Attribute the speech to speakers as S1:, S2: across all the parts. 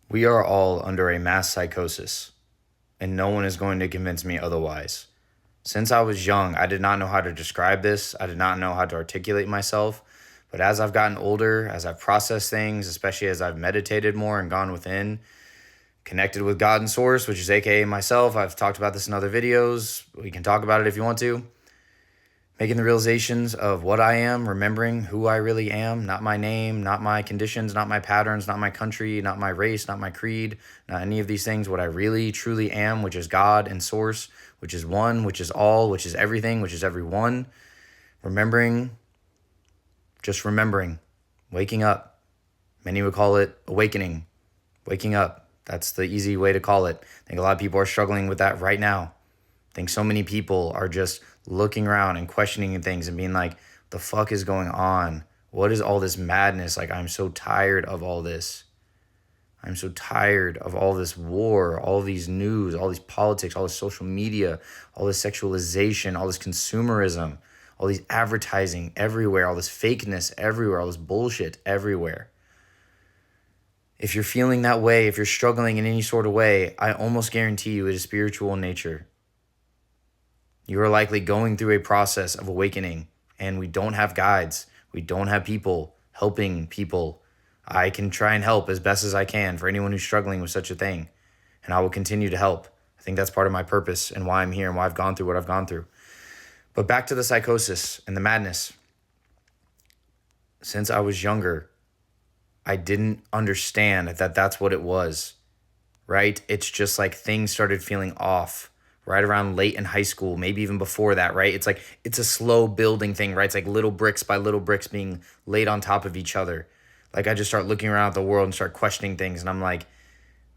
S1: We are all under a mass psychosis, and no one is going to convince me otherwise. Since I was young, I did not know how to describe this. I did not know how to articulate myself. But as I've gotten older, as I've processed things, especially as I've meditated more and gone within, connected with God and Source, which is AKA myself, I've talked about this in other videos. We can talk about it if you want to. Making the realizations of what I am, remembering who I really am, not my name, not my conditions, not my patterns, not my country, not my race, not my creed, not any of these things. What I really, truly am, which is God and Source, which is one, which is all, which is everything, which is everyone. Remembering, just remembering, waking up. Many would call it awakening, waking up. That's the easy way to call it. I think a lot of people are struggling with that right now. I think so many people are just looking around and questioning things and being like, the fuck is going on? What is all this madness? Like, I'm so tired of all this. I'm so tired of all this war, all these news, all these politics, all this social media, all this sexualization, all this consumerism, all these advertising everywhere, all this fakeness everywhere, all this bullshit everywhere. If you're feeling that way, if you're struggling in any sort of way, I almost guarantee you it is spiritual in nature. You are likely going through a process of awakening, and we don't have guides. We don't have people helping people. I can try and help as best as I can for anyone who's struggling with such a thing, and I will continue to help. I think that's part of my purpose and why I'm here and why I've gone through what I've gone through. But back to the psychosis and the madness. Since I was younger, I didn't understand that that's what it was, right? It's just like things started feeling off right around late in high school, maybe even before that, right? It's like, it's a slow building thing, right? It's like little bricks by little bricks being laid on top of each other. Like, I just start looking around at the world and start questioning things. And I'm like,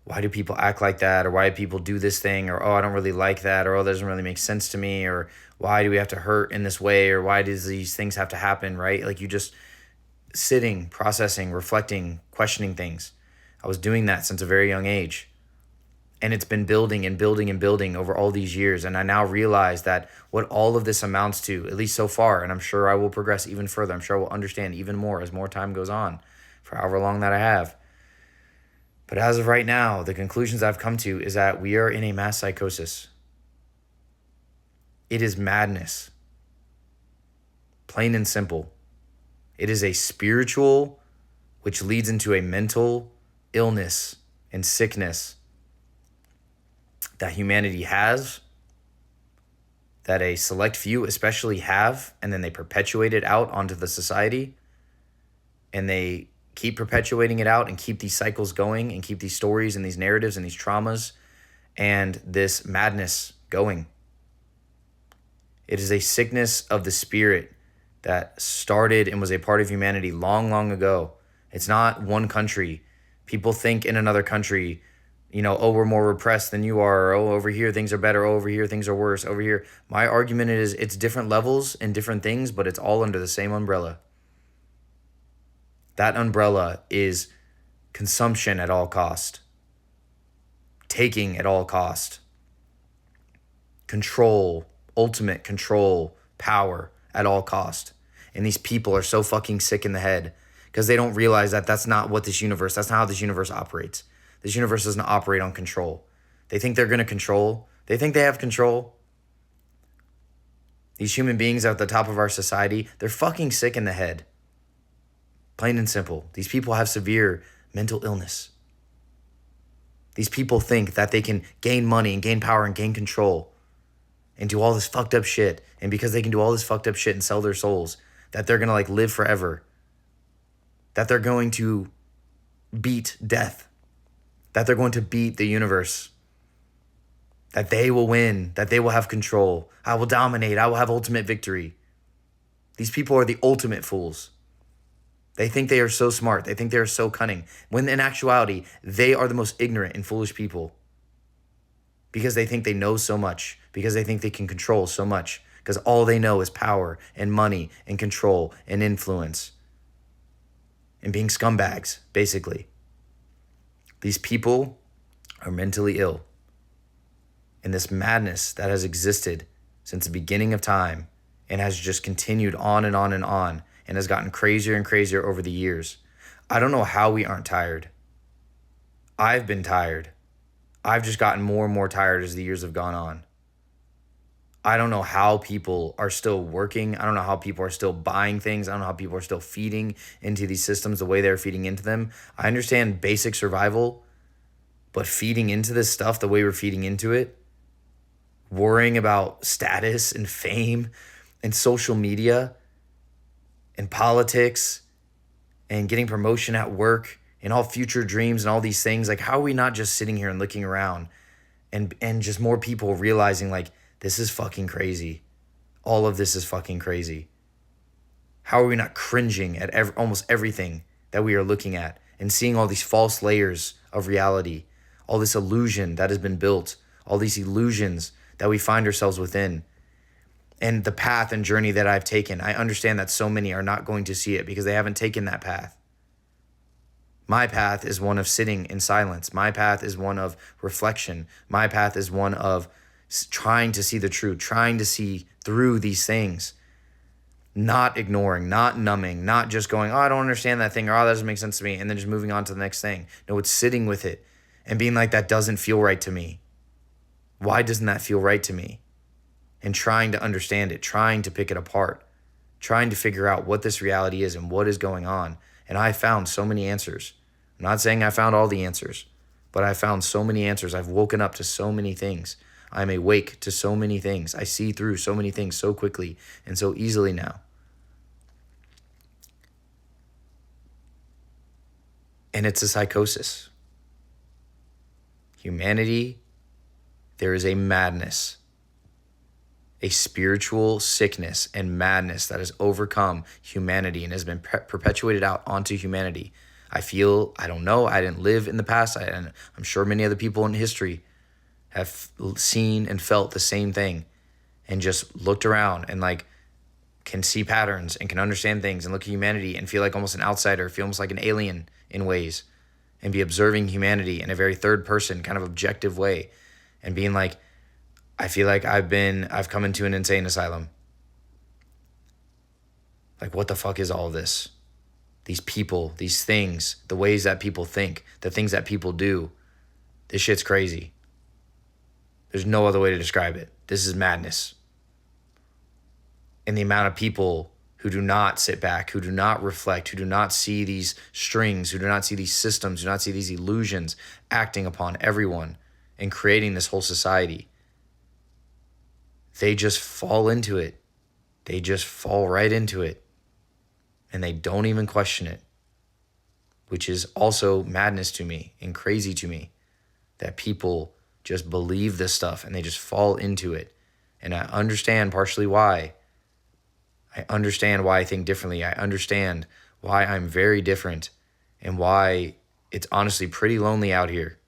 S1: why do people act like that? Or why do people do this thing? Or, oh, I don't really like that. Or, oh, that doesn't really make sense to me. Or, why do we have to hurt in this way? Or, why does these things have to happen, right? Like, you just sitting, processing, reflecting, questioning things. I was doing that since a very young age. And it's been building and building and building over all these years. And I now realize that what all of this amounts to, at least so far, and I'm sure I will progress even further. I'm sure I will understand even more as more time goes on, for however long that I have. But as of right now, the conclusions I've come to is that we are in a mass psychosis. It is madness. Plain and simple. It is a spiritual, which leads into a mental illness and sickness that humanity has, that a select few especially have, and then they perpetuate it out onto the society, and they keep perpetuating it out and keep these cycles going and keep these stories and these narratives and these traumas and this madness going. It is a sickness of the spirit that started and was a part of humanity long, long ago. It's not one country. People think in another country, oh, we're more repressed than you are. Or, oh, over here things are better. Oh, over here things are worse. Over here. My argument is it's different levels and different things, but it's all under the same umbrella. That umbrella is consumption at all cost, taking at all cost, control, ultimate control, power at all cost. And these people are so fucking sick in the head because they don't realize that that's not what that's not how this universe operates. This universe doesn't operate on control. They think they're going to control. They think they have control. These human beings at the top of our society, they're fucking sick in the head. Plain and simple. These people have severe mental illness. These people think that they can gain money and gain power and gain control and do all this fucked up shit. And because they can do all this fucked up shit and sell their souls, that they're going to live forever. That they're going to beat death. That they're going to beat the universe. That they will win. That they will have control. I will dominate. I will have ultimate victory. These people are the ultimate fools. They think they are so smart. They think they are so cunning. When in actuality, they are the most ignorant and foolish people. Because they think they know so much. Because they think they can control so much. Because all they know is power and money and control and influence. And being scumbags, basically. These people are mentally ill. And this madness that has existed since the beginning of time and has just continued on and on and on and has gotten crazier and crazier over the years. I don't know how we aren't tired. I've been tired. I've just gotten more and more tired as the years have gone on. I don't know how people are still working. I don't know how people are still buying things. I don't know how people are still feeding into these systems the way they're feeding into them. I understand basic survival, but feeding into this stuff the way we're feeding into it, worrying about status and fame and social media and politics and getting promotion at work and all future dreams and all these things. Like, how are we not just sitting here and looking around and just more people realizing, like, this is fucking crazy. All of this is fucking crazy. How are we not cringing at almost everything that we are looking at and seeing all these false layers of reality, all this illusion that has been built, all these illusions that we find ourselves within? And the path and journey that I've taken, I understand that so many are not going to see it because they haven't taken that path. My path is one of sitting in silence. My path is one of reflection. My path is one of trying to see the truth, trying to see through these things, not ignoring, not numbing, not just going, oh, I don't understand that thing, or oh, that doesn't make sense to me, and then just moving on to the next thing. No, it's sitting with it and being like, that doesn't feel right to me. Why doesn't that feel right to me? And trying to understand it, trying to pick it apart, trying to figure out what this reality is and what is going on. And I found so many answers. I'm not saying I found all the answers, but I found so many answers. I've woken up to so many things. I'm awake to so many things. I see through so many things so quickly and so easily now. And it's a psychosis. Humanity, there is a madness, a spiritual sickness and madness that has overcome humanity and has been perpetuated out onto humanity. I don't know, I didn't live in the past, and I'm sure many other people in history have seen and felt the same thing and just looked around and like can see patterns and can understand things and look at humanity and feel like almost an outsider, feel almost like an alien in ways, and be observing humanity in a very third person kind of objective way and being like, I feel like I've come into an insane asylum. Like, what the fuck is all this? These people, these things, the ways that people think, the things that people do. This shit's crazy. There's no other way to describe it. This is madness. And the amount of people who do not sit back, who do not reflect, who do not see these strings, who do not see these systems, who do not see these illusions acting upon everyone and creating this whole society. They just fall into it. They just fall right into it. And they don't even question it, which is also madness to me and crazy to me, that people just believe this stuff and they just fall into it. And I understand partially why. I understand why I think differently. I understand why I'm very different and why it's honestly pretty lonely out here.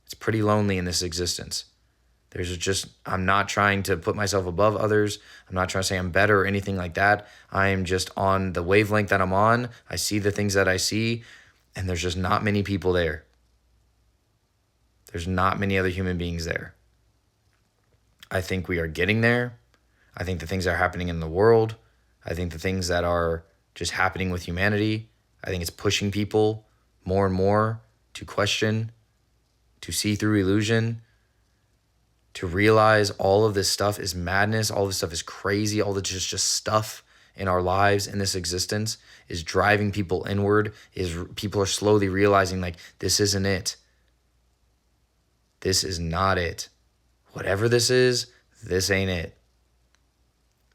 S1: It's pretty lonely in this existence. I'm not trying to put myself above others. I'm not trying to say I'm better or anything like that. I am just on the wavelength that I'm on. I see the things that I see, and there's just not many people there. There's not many other human beings there. I think we are getting there. I think the things that are happening in the world, I think the things that are just happening with humanity, I think it's pushing people more and more to question, to see through illusion, to realize all of this stuff is madness, all this stuff is crazy, all this just stuff in our lives, in this existence, is driving people inward, people are slowly realizing, like, this isn't it. This is not it. Whatever this is, this ain't it.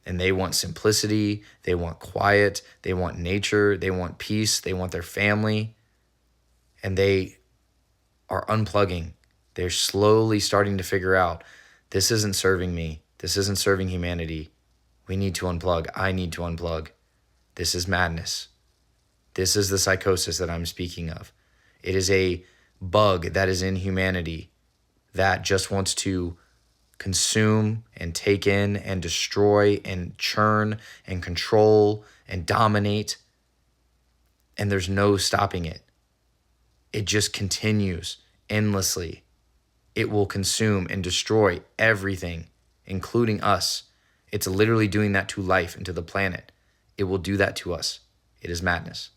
S1: And they want simplicity, they want quiet, they want nature, they want peace, they want their family, and they are unplugging. They're slowly starting to figure out, this isn't serving me. This isn't serving humanity. We need to unplug. I need to unplug. This is madness. This is the psychosis that I'm speaking of. It is a bug that is in humanity that just wants to consume and take in and destroy and churn and control and dominate. And there's no stopping it. It just continues endlessly. It will consume and destroy everything, including us. It's literally doing that to life and to the planet. It will do that to us. It is madness.